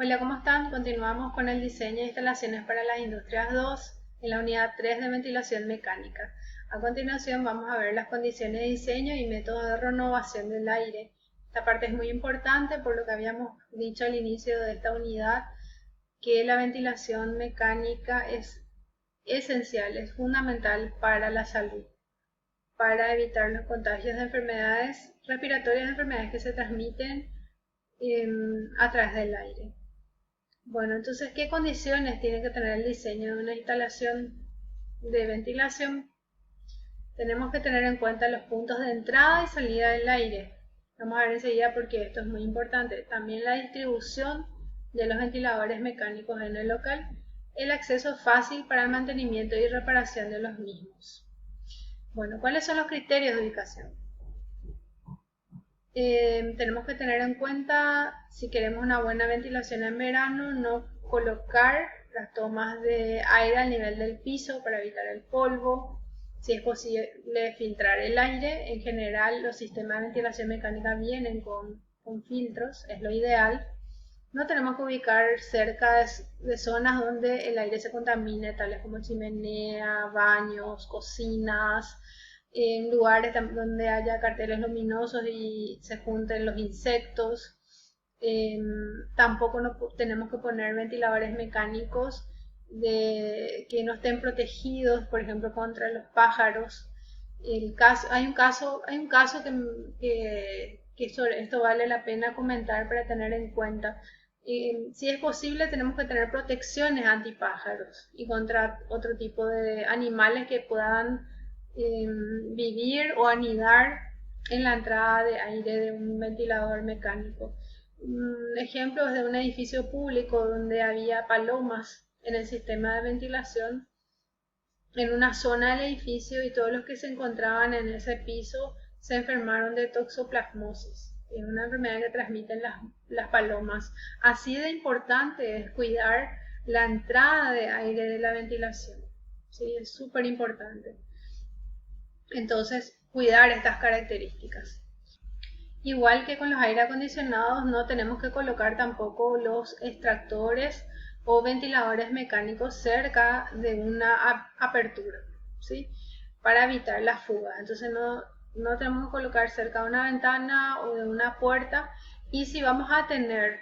Hola, ¿cómo están? Continuamos con el diseño e instalaciones para las industrias 2 en la unidad 3 de ventilación mecánica. A continuación vamos a ver las condiciones de diseño y métodos de renovación del aire. Esta parte es muy importante por lo que habíamos dicho al inicio de esta unidad, que la ventilación mecánica es esencial, es fundamental para la salud, para evitar los contagios de enfermedades respiratorias, enfermedades que se transmiten a través del aire. Bueno, entonces, ¿qué condiciones tiene que tener el diseño de una instalación de ventilación? Tenemos que tener en cuenta los puntos de entrada y salida del aire. Vamos a ver enseguida porque esto es muy importante. También la distribución de los ventiladores mecánicos en el local, el acceso fácil para el mantenimiento y reparación de los mismos. Bueno, ¿cuáles son los criterios de ubicación? Tenemos que tener en cuenta, si queremos una buena ventilación en verano, no colocar las tomas de aire al nivel del piso para evitar el polvo. Si es posible filtrar el aire, en general los sistemas de ventilación mecánica vienen con filtros, es lo ideal. No tenemos que ubicar cerca de zonas donde el aire se contamine, tales como chimenea, baños, cocinas, en lugares donde haya carteles luminosos y se junten los insectos. Tampoco tenemos que poner ventiladores mecánicos que no estén protegidos, por ejemplo, contra los pájaros. Hay un caso que sobre esto vale la pena comentar para tener en cuenta. Si es posible, tenemos que tener protecciones antipájaros y contra otro tipo de animales que puedan vivir o anidar en la entrada de aire de un ventilador mecánico. Ejemplos de un edificio público donde había palomas en el sistema de ventilación en una zona del edificio, y todos los que se encontraban en ese piso se enfermaron de toxoplasmosis. Es una enfermedad que transmiten las palomas. Así de importante es cuidar la entrada de aire de la ventilación. ¿Sí? Es súper importante. Entonces, cuidar estas características. Igual que con los aire acondicionados, no tenemos que colocar tampoco los extractores o ventiladores mecánicos cerca de una apertura, ¿sí? Para evitar las fugas. Entonces no tenemos que colocar cerca de una ventana o de una puerta. Y si vamos a tener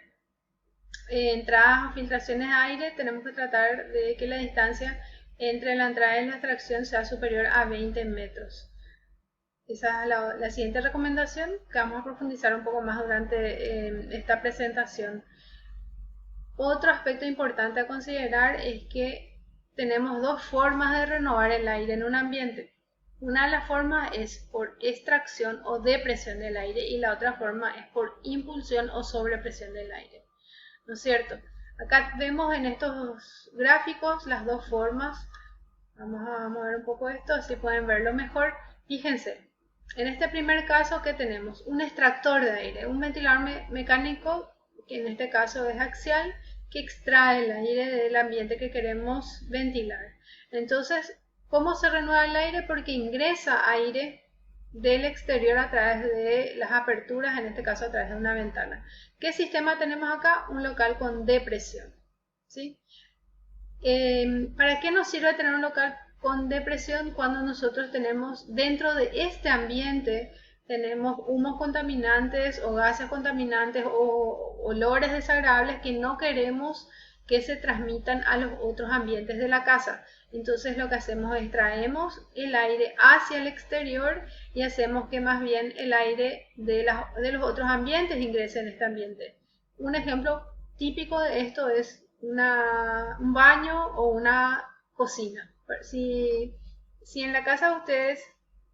entradas o filtraciones de aire, tenemos que tratar de que la distancia entre la entrada y la extracción sea superior a 20 metros. Esa es la siguiente recomendación que vamos a profundizar un poco más durante esta presentación. Otro aspecto importante a considerar es que tenemos dos formas de renovar el aire en un ambiente. Una de las formas es por extracción o depresión del aire y la otra forma es por impulsión o sobrepresión del aire. ¿No es cierto? Acá vemos en estos gráficos las dos formas. Vamos a mover un poco esto, así pueden verlo mejor. Fíjense, en este primer caso, ¿qué tenemos? Un extractor de aire, un ventilador mecánico, que en este caso es axial, que extrae el aire del ambiente que queremos ventilar. Entonces, ¿cómo se renueva el aire? Porque ingresa aire del exterior a través de las aperturas, en este caso a través de una ventana. ¿Qué sistema tenemos acá? Un local con depresión, ¿sí? ¿Para qué nos sirve tener un local con depresión cuando nosotros tenemos dentro de este ambiente, tenemos humos contaminantes o gases contaminantes o olores desagradables que no queremos que se transmitan a los otros ambientes de la casa? Entonces lo que hacemos es traemos el aire hacia el exterior y hacemos que más bien el aire de los otros ambientes ingrese en este ambiente. Un ejemplo típico de esto es un baño o una cocina. Si en la casa de ustedes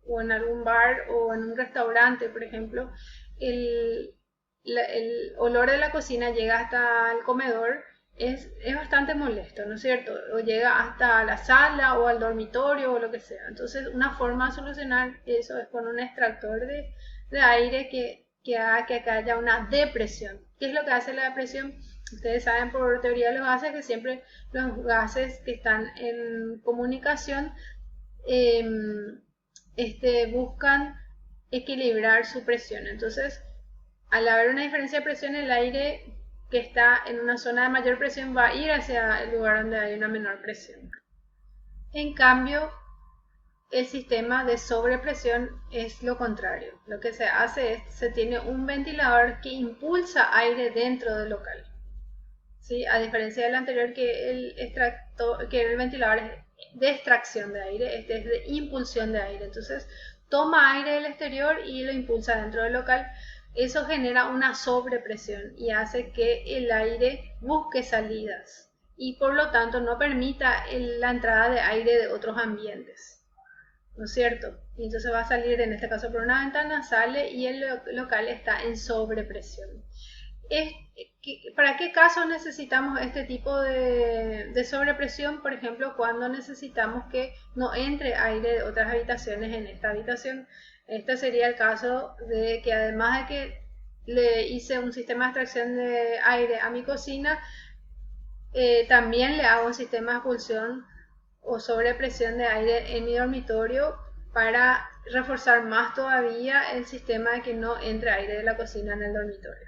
o en algún bar o en un restaurante, por ejemplo, el, el olor de la cocina llega hasta el comedor, es bastante molesto, ¿no es cierto? O llega hasta la sala o al dormitorio o lo que sea. Entonces, una forma de solucionar eso es con un extractor de aire que haga que acá haya una depresión. ¿Qué es lo que hace la depresión? Ustedes saben por teoría de los gases que siempre los gases que están en comunicación buscan equilibrar su presión. Entonces, al haber una diferencia de presión, el aire que está en una zona de mayor presión va a ir hacia el lugar donde hay una menor presión. En cambio, el sistema de sobrepresión es lo contrario. Lo que se hace es, se tiene un ventilador que impulsa aire dentro del local. ¿Sí? A diferencia del anterior, que el ventilador es de extracción de aire, este es de impulsión de aire. Entonces toma aire del exterior y lo impulsa dentro del local. Eso genera una sobrepresión y hace que el aire busque salidas y por lo tanto no permita la entrada de aire de otros ambientes, ¿no es cierto? Y entonces va a salir, en este caso por una ventana, sale y el local está en sobrepresión. ¿Para qué casos necesitamos este tipo de sobrepresión? Por ejemplo, cuando necesitamos que no entre aire de otras habitaciones en esta habitación. Este sería el caso de que además de que le hice un sistema de extracción de aire a mi cocina, también le hago un sistema de expulsión o sobrepresión de aire en mi dormitorio para reforzar más todavía el sistema de que no entre aire de la cocina en el dormitorio.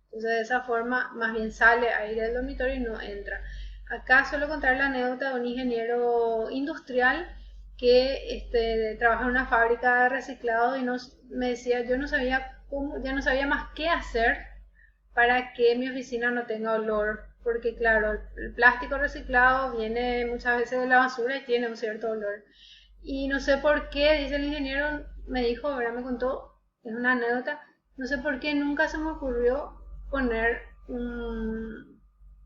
Entonces de esa forma más bien sale aire del dormitorio y no entra. Acá suelo contar la anécdota de un ingeniero industrial que trabaja en una fábrica de reciclado y me decía, yo no sabía ya no sabía más qué hacer para que mi oficina no tenga olor, porque claro, el plástico reciclado viene muchas veces de la basura y tiene un cierto olor. Y no sé por qué, dice el ingeniero, me dijo, ahora me contó, es una anécdota, no sé por qué nunca se me ocurrió poner un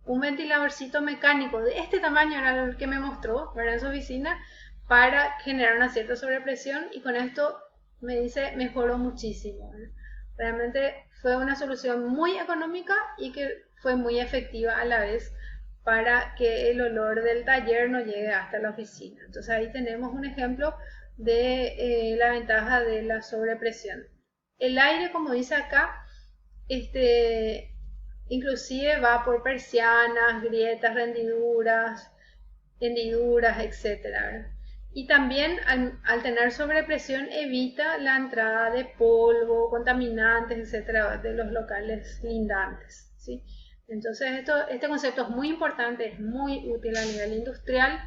ventiladorcito mecánico de este tamaño, era el que me mostró, ¿verdad? En su oficina, para generar una cierta sobrepresión, y con esto me dice mejoró muchísimo, ¿verdad? Realmente fue una solución muy económica y que fue muy efectiva a la vez para que el olor del taller no llegue hasta la oficina. Entonces ahí tenemos un ejemplo de la ventaja de la sobrepresión. El aire, como dice acá, inclusive va por persianas, grietas, hendiduras, etcétera. Y también al tener sobrepresión evita la entrada de polvo, contaminantes, etcétera, de los locales lindantes, ¿sí? Entonces este concepto es muy importante, es muy útil a nivel industrial.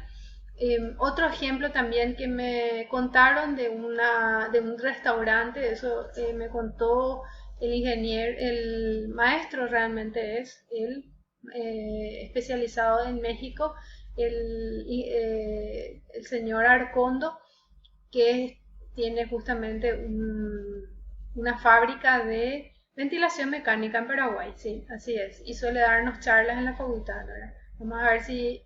Otro ejemplo también que me contaron de un restaurante, eso me contó el ingeniero, el maestro realmente es, él especializado en México, el señor Arcondo, que tiene justamente una fábrica de ventilación mecánica en Paraguay, sí, así es, y suele darnos charlas en la facultad, ¿verdad? Vamos a ver si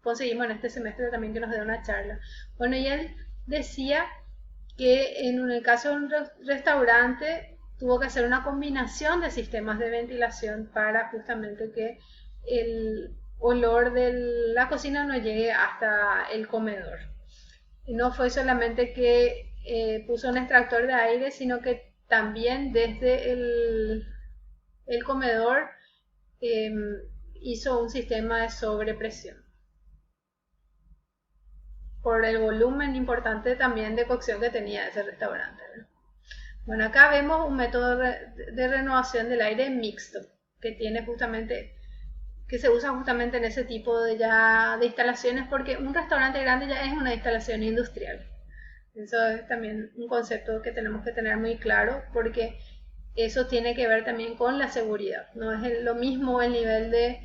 conseguimos en este semestre también que nos dé una charla. Bueno, y él decía que en el caso de un restaurante tuvo que hacer una combinación de sistemas de ventilación para justamente que el olor de la cocina no llegue hasta el comedor. Y no fue solamente que puso un extractor de aire, sino que también desde el comedor eh, hizo un sistema de sobrepresión por el volumen importante también de cocción que tenía ese restaurante, ¿verdad? Bueno, acá vemos un método de renovación del aire mixto que tiene justamente, que se usa justamente en ese tipo de instalaciones, porque un restaurante grande ya es una instalación industrial. Eso es también un concepto que tenemos que tener muy claro, porque eso tiene que ver también con la seguridad. No es lo mismo el nivel de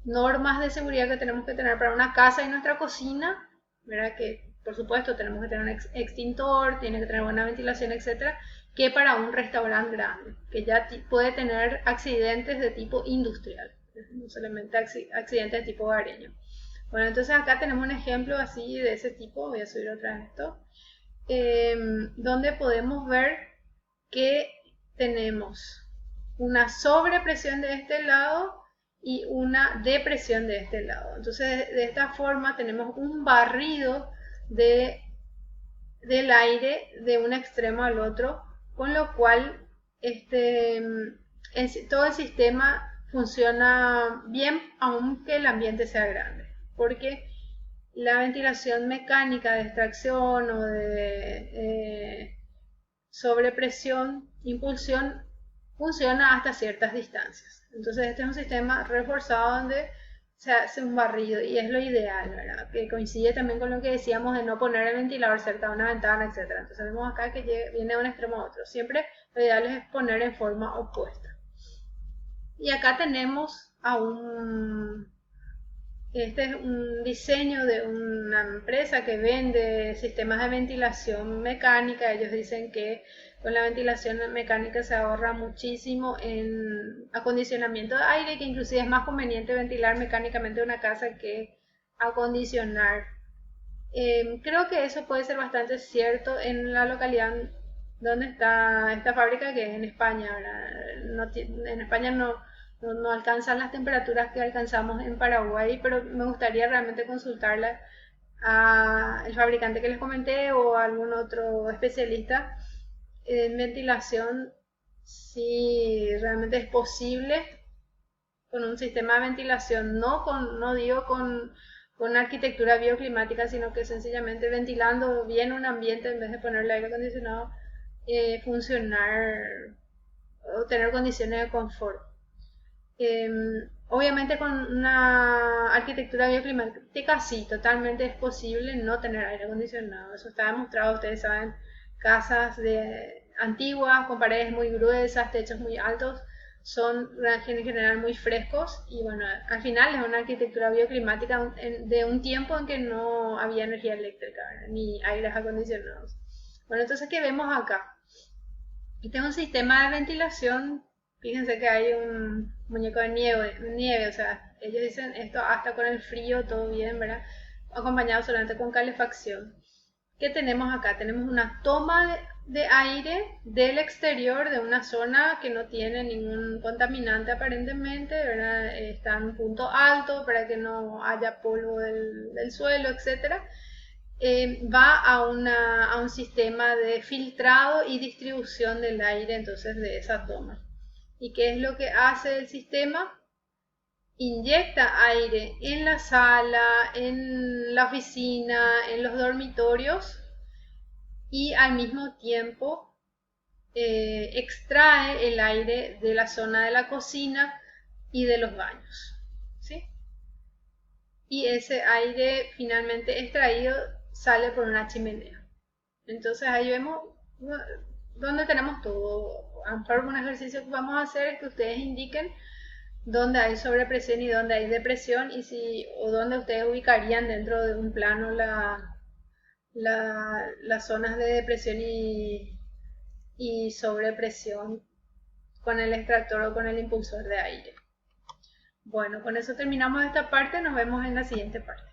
normas de seguridad que tenemos que tener para una casa y nuestra cocina, ¿verdad? Que por supuesto tenemos que tener un extintor, tiene que tener buena ventilación, etcétera, que para un restaurante grande, que ya puede tener accidentes de tipo industrial, no solamente accidentes de tipo hogareño. Bueno, entonces acá tenemos un ejemplo así de ese tipo, voy a subir otra vez esto, donde podemos ver que tenemos una sobrepresión de este lado y una depresión de este lado. Entonces de esta forma tenemos un barrido del aire de un extremo al otro, con lo cual todo el sistema funciona bien aunque el ambiente sea grande, porque la ventilación mecánica de extracción o de sobrepresión, impulsión, funciona hasta ciertas distancias. Entonces este es un sistema reforzado donde se hace un barrido y es lo ideal, ¿verdad? Que coincide también con lo que decíamos de no poner el ventilador cerca de una ventana, etc. Entonces vemos acá que viene de un extremo a otro. Siempre lo ideal es poner en forma opuesta. Y acá tenemos este es un diseño de una empresa que vende sistemas de ventilación mecánica. Ellos dicen que con la ventilación mecánica se ahorra muchísimo en acondicionamiento de aire, que inclusive es más conveniente ventilar mecánicamente una casa que acondicionar. Creo que eso puede ser bastante cierto en la localidad donde está esta fábrica, que es en España. En España no alcanzan las temperaturas que alcanzamos en Paraguay, pero me gustaría realmente consultarla al fabricante que les comenté o a algún otro especialista en ventilación si realmente es posible con un sistema de ventilación, no digo con arquitectura bioclimática, sino que sencillamente ventilando bien un ambiente en vez de ponerle aire acondicionado, funcionar o tener condiciones de confort. Obviamente con una arquitectura bioclimática sí, totalmente es posible no tener aire acondicionado. Eso está demostrado, ustedes saben, casas antiguas con paredes muy gruesas, techos muy altos, son en general muy frescos y bueno, al final es una arquitectura bioclimática de un tiempo en que no había energía eléctrica, ¿verdad? Ni aires acondicionados. Bueno, entonces, ¿qué vemos acá? Este es un sistema de ventilación. Fíjense que hay un muñeco de nieve, o sea, ellos dicen esto hasta con el frío, todo bien, ¿verdad? Acompañado solamente con calefacción. ¿Qué tenemos acá? Tenemos una toma de aire del exterior de una zona que no tiene ningún contaminante aparentemente, ¿verdad? Está en un punto alto para que no haya polvo del suelo, etcétera. Va a un sistema de filtrado y distribución del aire entonces de esa toma. ¿Y qué es lo que hace el sistema? Inyecta aire en la sala, en la oficina, en los dormitorios y al mismo tiempo extrae el aire de la zona de la cocina y de los baños. ¿Sí? Y ese aire finalmente extraído sale por una chimenea. Entonces ahí vemos donde tenemos todo. A lo mejor un ejercicio que vamos a hacer es que ustedes indiquen dónde hay sobrepresión y dónde hay depresión o dónde ustedes ubicarían dentro de un plano las zonas de depresión y sobrepresión con el extractor o con el impulsor de aire. Bueno, con eso terminamos esta parte, nos vemos en la siguiente parte.